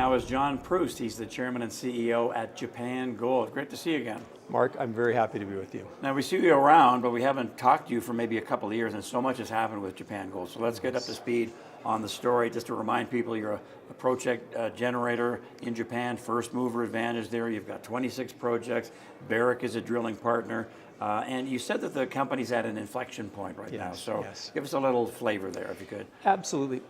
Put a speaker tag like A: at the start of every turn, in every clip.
A: now is John Proust. He's the chairman and CEO at Japan Gold. Great to see you again.
B: Mark, I'm very happy to be with you.
A: Now, we see you around, but we haven't talked to you for maybe a couple of years, and so much has happened with Japan Gold. So let's get up to speed on the story. Just to remind people, you're a project generator in Japan, first mover advantage there. You've got 26 projects. Barrick is a drilling partner. And you said that the company's at an inflection point right now. So give us a little flavor there, if you could.
B: Absolutely.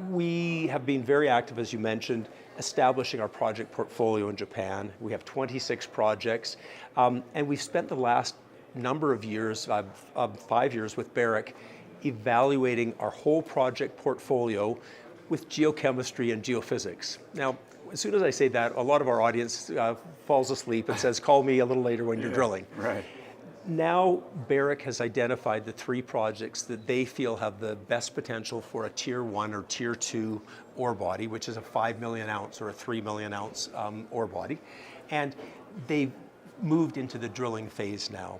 B: We have been very active, as you mentioned, establishing our project portfolio in Japan. We have 26 projects, and we've spent the last number of years, 5 years with Barrick, evaluating our whole project portfolio with geochemistry and geophysics. Now, as soon as I say that, a lot of our audience falls asleep and says, call me a little later when you're drilling.
A: Right.
B: Now, Barrick has identified the 3 projects that they feel have the best potential for a Tier 1 or Tier 2 ore body, which is a 5 million ounce or a 3 million ounce ore body. And they've moved into the drilling phase now.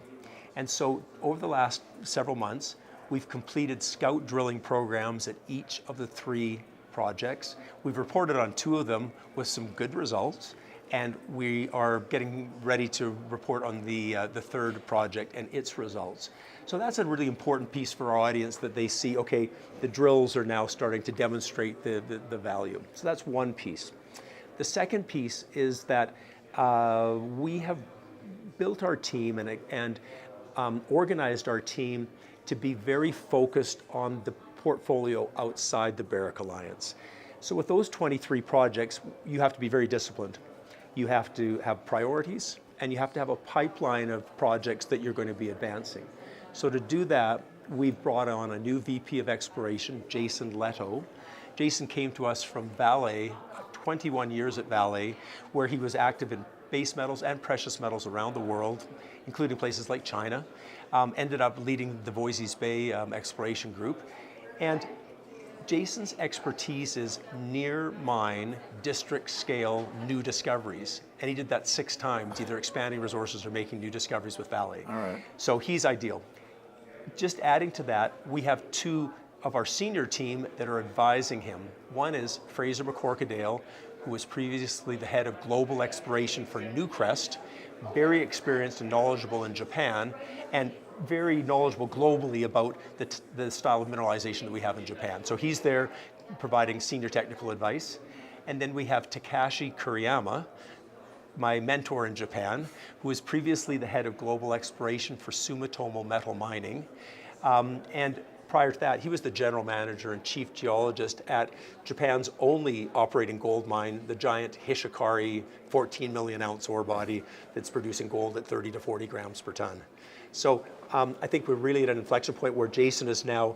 B: And so over the last several months, we've completed scout drilling programs at each of the 3 projects. We've reported on 2 of them with some good results. And we are getting ready to report on the 3rd project and its results. So that's a really important piece for our audience, that they see, okay, the drills are now starting to demonstrate the value. So that's one piece. The second piece is that we have built our team and organized our team to be very focused on the portfolio outside the Barrick Alliance. So with those 23 projects, you have to be very disciplined. You have to have priorities, and you have to have a pipeline of projects that you're going to be advancing. So to do that, we've brought on a new VP of Exploration, Jason Leto. Jason came to us from Vale, 21 years at Vale, where he was active in base metals and precious metals around the world, including places like China. Ended up leading the Voisey's Bay exploration group. And Jason's expertise is near mine, district scale, new discoveries. And he did that 6 times, either expanding resources or making new discoveries with Vale.
A: All right.
B: So he's ideal. Just adding to that, we have 2 of our senior team that are advising him. One is Fraser McCorkadale, who was previously the head of global exploration for Newcrest, very experienced and knowledgeable in Japan, and very knowledgeable globally about the style of mineralization that we have in Japan. So he's there providing senior technical advice. And then we have Takashi Kuriyama, my mentor in Japan, who was previously the head of global exploration for Sumitomo Metal Mining. And prior to that, he was the general manager and chief geologist at Japan's only operating gold mine, the giant Hishikari 14 million ounce ore body that's producing gold at 30 to 40 grams per ton. So I think we're really at an inflection point where Jason is now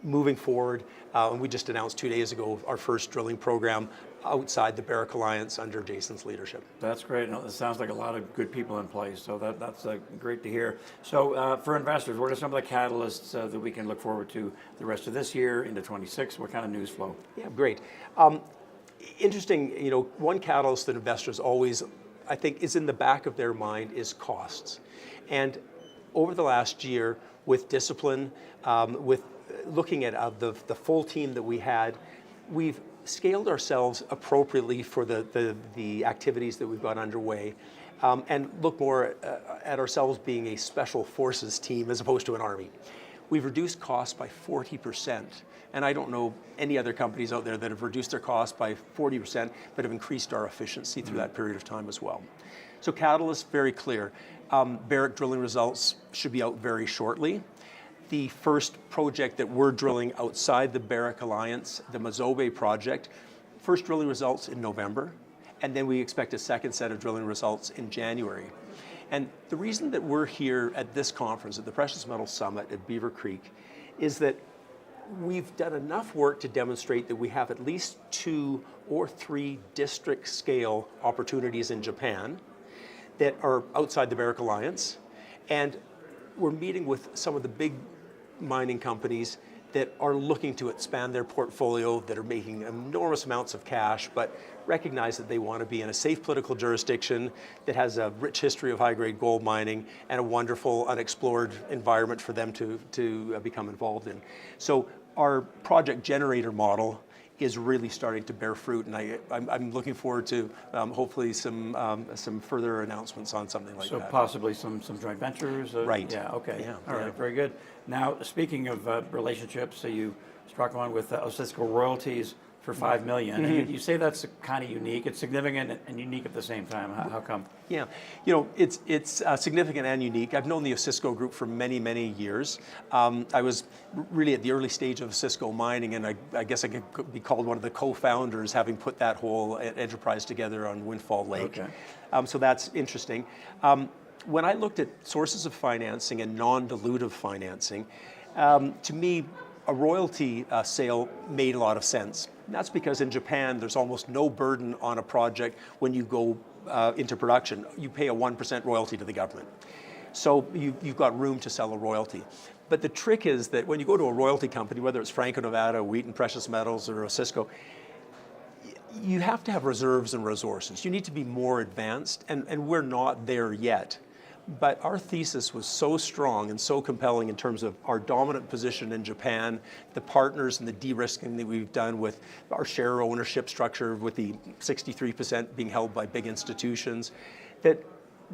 B: moving forward. And we just announced 2 days ago our first drilling program outside the Barrick Alliance under Jason's leadership.
A: That's great. It sounds like a lot of good people in place, so that's great to hear. So for investors, what are some of the catalysts that we can look forward to the rest of this year into 26? What kind of news flow?
B: Yeah, great. Interesting, one catalyst that investors always, I think, is in the back of their mind is costs. And over the last year, with discipline, with looking at the full team that we had, we've scaled ourselves appropriately for the activities that we've got underway, and look more at ourselves being a special forces team as opposed to an army. We've reduced costs by 40%, and I don't know any other companies out there that have reduced their costs by 40%, but have increased our efficiency through that period of time as well. So catalyst, very clear. Barrick drilling results should be out very shortly. The first project that we're drilling outside the Barrick Alliance, the Mazobe project, first drilling results in November, and then we expect a second set of drilling results in January. And the reason that we're here at this conference, at the Precious Metals Summit at Beaver Creek, is that we've done enough work to demonstrate that we have at least 2 or 3 district scale opportunities in Japan that are outside the Barrick Alliance. And we're meeting with some of the big mining companies that are looking to expand their portfolio, that are making enormous amounts of cash, but recognize that they want to be in a safe political jurisdiction that has a rich history of high-grade gold mining and a wonderful unexplored environment for them to become involved in. So our project generator model is really starting to bear fruit, and I'm looking forward to hopefully some further announcements on something like that.
A: So possibly some joint ventures?
B: Right.
A: Yeah, okay.
B: Yeah,
A: All right, very good. Now, speaking of relationships, so you struck one with Osisko Royalties for $5 million. And you say that's kind of unique. It's significant and unique at the same time. How come?
B: Yeah, it's significant and unique. I've known the Osisko Group for many, many years. I was really at the early stage of Osisko mining, and I guess I could be called one of the co-founders, having put that whole enterprise together on Windfall Lake.
A: Okay.
B: So that's interesting. When I looked at sources of financing and non-dilutive financing, to me, a royalty sale made a lot of sense. And that's because in Japan, there's almost no burden on a project when you go into production. You pay a 1% royalty to the government. So you've got room to sell a royalty. But the trick is that when you go to a royalty company, whether it's Franco-Nevada, Wheaton Precious Metals, or Osisko, you have to have reserves and resources. You need to be more advanced, and we're not there yet. But our thesis was so strong and so compelling in terms of our dominant position in Japan, the partners and the de-risking that we've done with our share ownership structure, with the 63% being held by big institutions, that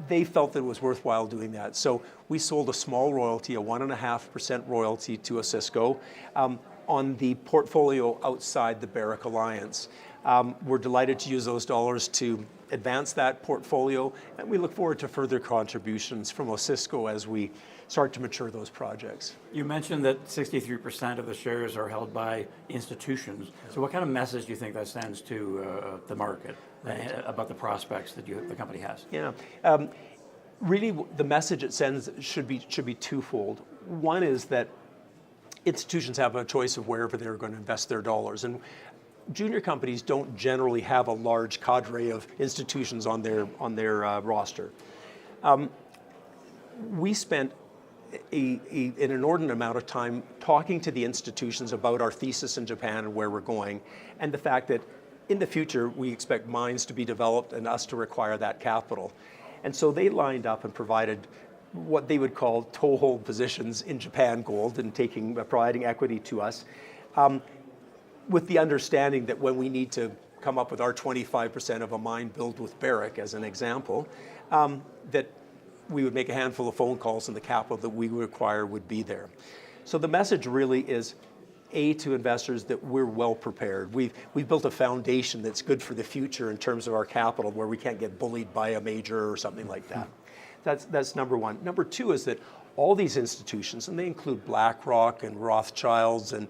B: they felt that it was worthwhile doing that. So we sold a small royalty, a 1.5% royalty to Osisko on the portfolio outside the Barrick Alliance. We're delighted to use those dollars to advance that portfolio, and we look forward to further contributions from Osisko as we start to mature those projects.
A: You mentioned that 63% of the shares are held by institutions. So what kind of message do you think that sends to the market about the prospects that the company has?
B: Yeah. Really, the message it sends should be twofold. One is that institutions have a choice of wherever they're going to invest their dollars, and junior companies don't generally have a large cadre of institutions on their roster. We spent an inordinate amount of time talking to the institutions about our thesis in Japan and where we're going, and the fact that in the future we expect mines to be developed and us to require that capital. And so they lined up and provided what they would call toehold positions in Japan Gold and providing equity to us, with the understanding that when we need to come up with our 25% of a mine built with Barrick, as an example, that we would make a handful of phone calls and the capital that we require would be there. So the message really is, to investors, that we're well prepared. We've built a foundation that's good for the future in terms of our capital, where we can't get bullied by a major or something like that. That's number one. Number two is that all these institutions, and they include BlackRock and Rothschilds and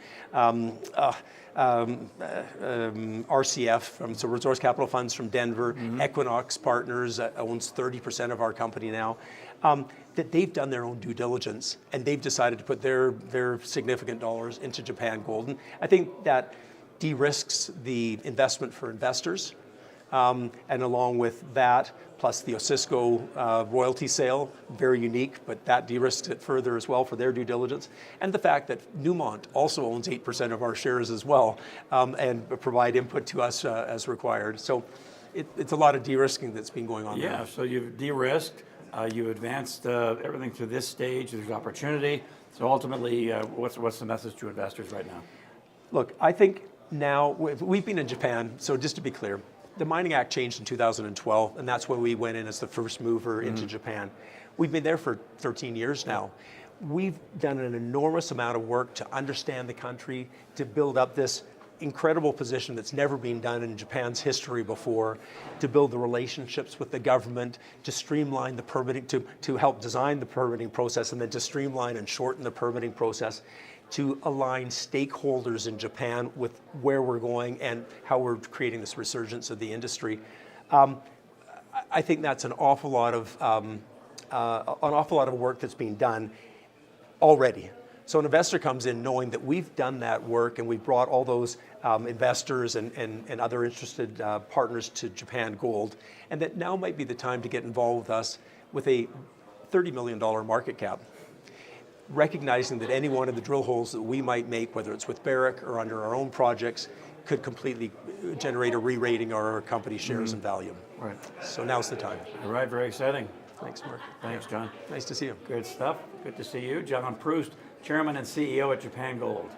B: RCF, so Resource Capital Funds from Denver, Equinox Partners owns 30% of our company now, that they've done their own due diligence and they've decided to put their significant dollars into Japan Gold. And I think that de-risks the investment for investors. And along with that, plus the Osisko royalty sale, very unique, but that de-risks it further as well for their due diligence. And the fact that Newmont also owns 8% of our shares as well, and provide input to us as required. So it's a lot of de-risking that's been going on there.
A: Yeah, so you've de-risked, you've advanced everything to this stage, there's opportunity. So ultimately, what's the message to investors right now?
B: Look, I think now, we've been in Japan, so just to be clear, the Mining Act changed in 2012, and that's when we went in as the first mover into Japan. We've been there for 13 years now. We've done an enormous amount of work to understand the country, to build up this incredible position that's never been done in Japan's history before, to build the relationships with the government, to streamline the permitting, to help design the permitting process, and then to streamline and shorten the permitting process, to align stakeholders in Japan with where we're going and how we're creating this resurgence of the industry. I think that's an awful lot of work that's being done already. So an investor comes in knowing that we've done that work and we've brought all those investors and other interested partners to Japan Gold, and that now might be the time to get involved with us with a $30 million market cap, recognizing that any one of the drill holes that we might make, whether it's with Barrick or under our own projects, could completely generate a re-rating of our company shares and value.
A: Right.
B: So now's the time.
A: All right, very exciting.
B: Thanks, Mark.
A: Thanks, John.
B: Nice to see you.
A: Good stuff. Good to see you. John Proust, Chairman and CEO at Japan Gold.